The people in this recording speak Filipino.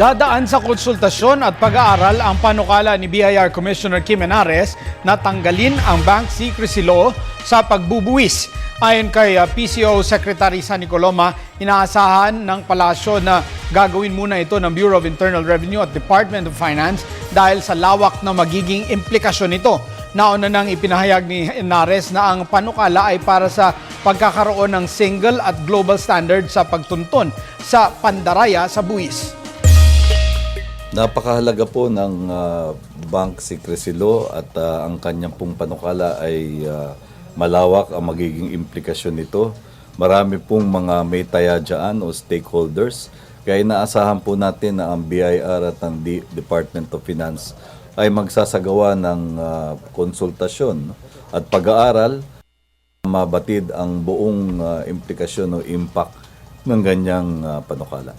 Dadaan sa konsultasyon at pag-aaral ang panukala ni BIR Commissioner Kim Henares na tanggalin ang bank secrecy law sa pagbubuwis. Ayon kay PCO Secretary Sunny Coloma, inaasahan ng palasyo na gagawin muna ito ng Bureau of Internal Revenue at Department of Finance dahil sa lawak na magiging implikasyon nito. Nauna nang ipinahayag ni Henares na ang panukala ay para sa pagkakaroon ng single at global standard sa pagtuntun sa pandaraya sa buwis. Napakahalaga po ng bank secrecy law at ang kanyang pong panukala ay malawak ang magiging implikasyon nito. Marami pong mga may taya dyan o stakeholders. Kaya inaasahan po natin na ang BIR at ang Department of Finance ay magsasagawa ng konsultasyon at pag-aaral mabatid ang buong implikasyon o impact ng ganyang panukala.